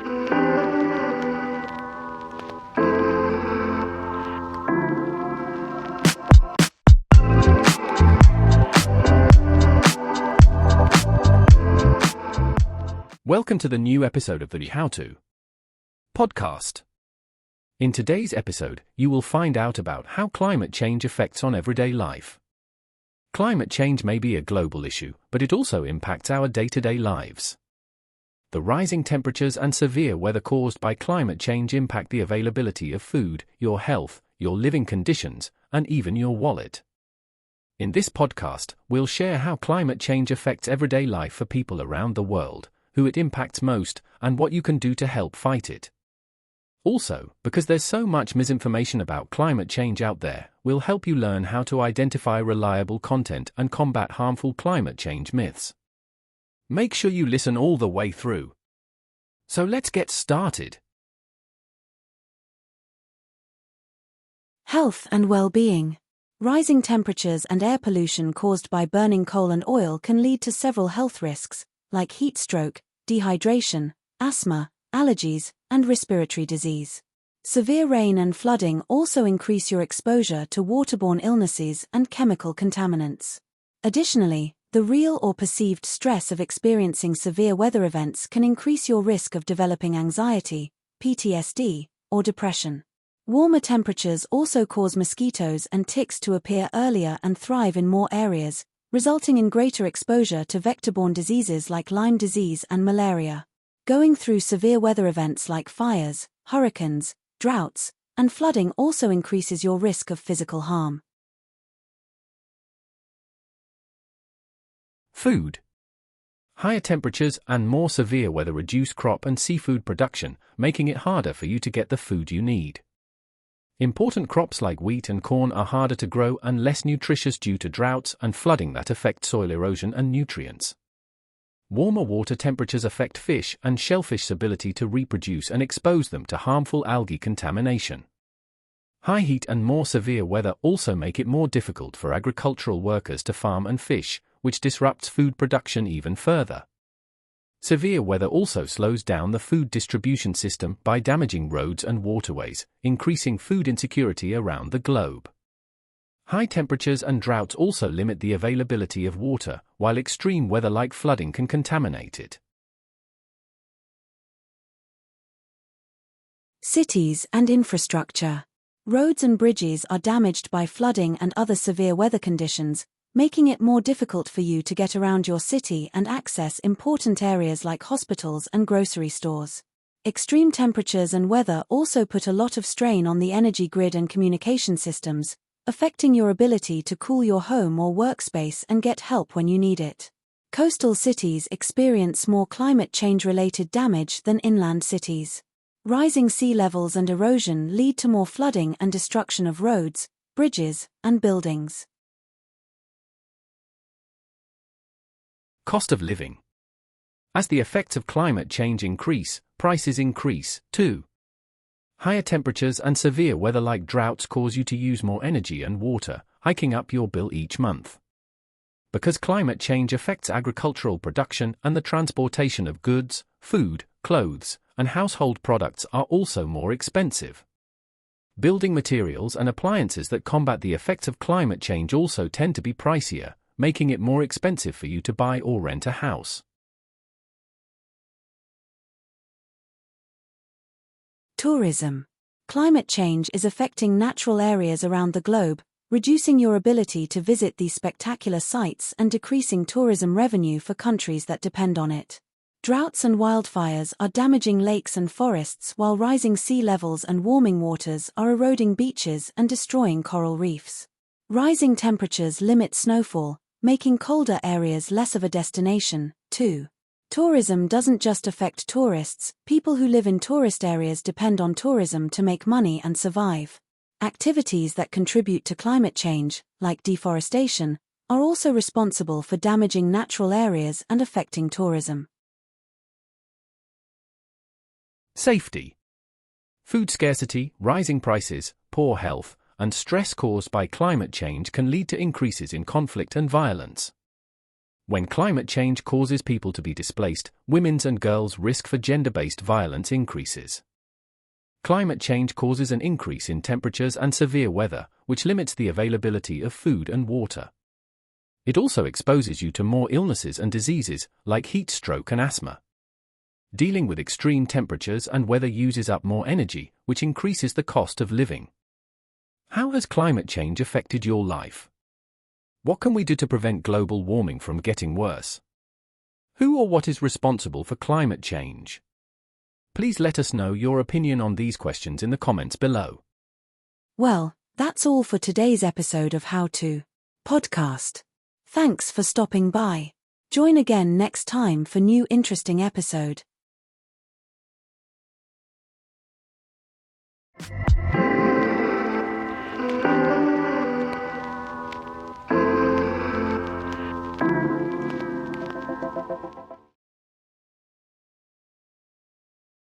Welcome to the new episode of the How To podcast. In today's episode, you will find out about how climate change affects on everyday life. Climate change may be a global issue, but it also impacts our day-to-day lives. The rising temperatures and severe weather caused by climate change impact the availability of food, your health, your living conditions, and even your wallet. In this podcast, we'll share how climate change affects everyday life for people around the world, who it impacts most, and what you can do to help fight it. Also, because there's so much misinformation about climate change out there, we'll help you learn how to identify reliable content and combat harmful climate change myths. Make sure you listen all the way through. So let's get started. Health and well-being. Rising temperatures and air pollution caused by burning coal and oil can lead to several health risks, like heat stroke, dehydration, asthma, allergies, and respiratory disease. Severe rain and flooding also increase your exposure to waterborne illnesses and chemical contaminants. Additionally, the real or perceived stress of experiencing severe weather events can increase your risk of developing anxiety, PTSD, or depression. Warmer temperatures also cause mosquitoes and ticks to appear earlier and thrive in more areas, resulting in greater exposure to vector-borne diseases like Lyme disease and malaria. Going through severe weather events like fires, hurricanes, droughts, and flooding also increases your risk of physical harm. Food. Higher temperatures and more severe weather reduce crop and seafood production, making it harder for you to get the food you need. Important crops like wheat and corn are harder to grow and less nutritious due to droughts and flooding that affect soil erosion and nutrients. Warmer water temperatures affect fish and shellfish's ability to reproduce and expose them to harmful algae contamination. High heat and more severe weather also make it more difficult for agricultural workers to farm and fish, which disrupts food production even further. Severe weather also slows down the food distribution system by damaging roads and waterways, increasing food insecurity around the globe. High temperatures and droughts also limit the availability of water, while extreme weather like flooding can contaminate it. Cities and infrastructure. Roads and bridges are damaged by flooding and other severe weather conditions, making it more difficult for you to get around your city and access important areas like hospitals and grocery stores. Extreme temperatures and weather also put a lot of strain on the energy grid and communication systems, affecting your ability to cool your home or workspace and get help when you need it. Coastal cities experience more climate change-related damage than inland cities. Rising sea levels and erosion lead to more flooding and destruction of roads, bridges, and buildings. Cost of living. As the effects of climate change increase, prices increase, too. Higher temperatures and severe weather like droughts cause you to use more energy and water, hiking up your bill each month. Because climate change affects agricultural production and the transportation of goods, food, clothes, and household products are also more expensive. Building materials and appliances that combat the effects of climate change also tend to be pricier, making it more expensive for you to buy or rent a house. Tourism. Climate change is affecting natural areas around the globe, reducing your ability to visit these spectacular sites and decreasing tourism revenue for countries that depend on it. Droughts and wildfires are damaging lakes and forests, while rising sea levels and warming waters are eroding beaches and destroying coral reefs. Rising temperatures limit snowfall, making colder areas less of a destination, too. Tourism doesn't just affect tourists, people who live in tourist areas depend on tourism to make money and survive. Activities that contribute to climate change, like deforestation, are also responsible for damaging natural areas and affecting tourism. Safety. Food scarcity, rising prices, poor health, and stress caused by climate change can lead to increases in conflict and violence. When climate change causes people to be displaced, women's and girls' risk for gender-based violence increases. Climate change causes an increase in temperatures and severe weather, which limits the availability of food and water. It also exposes you to more illnesses and diseases, like heat stroke and asthma. Dealing with extreme temperatures and weather uses up more energy, which increases the cost of living. How has climate change affected your life? What can we do to prevent global warming from getting worse? Who or what is responsible for climate change? Please let us know your opinion on these questions in the comments below. Well, that's all for today's episode of How To Podcast. Thanks for stopping by. Join again next time for new interesting episode.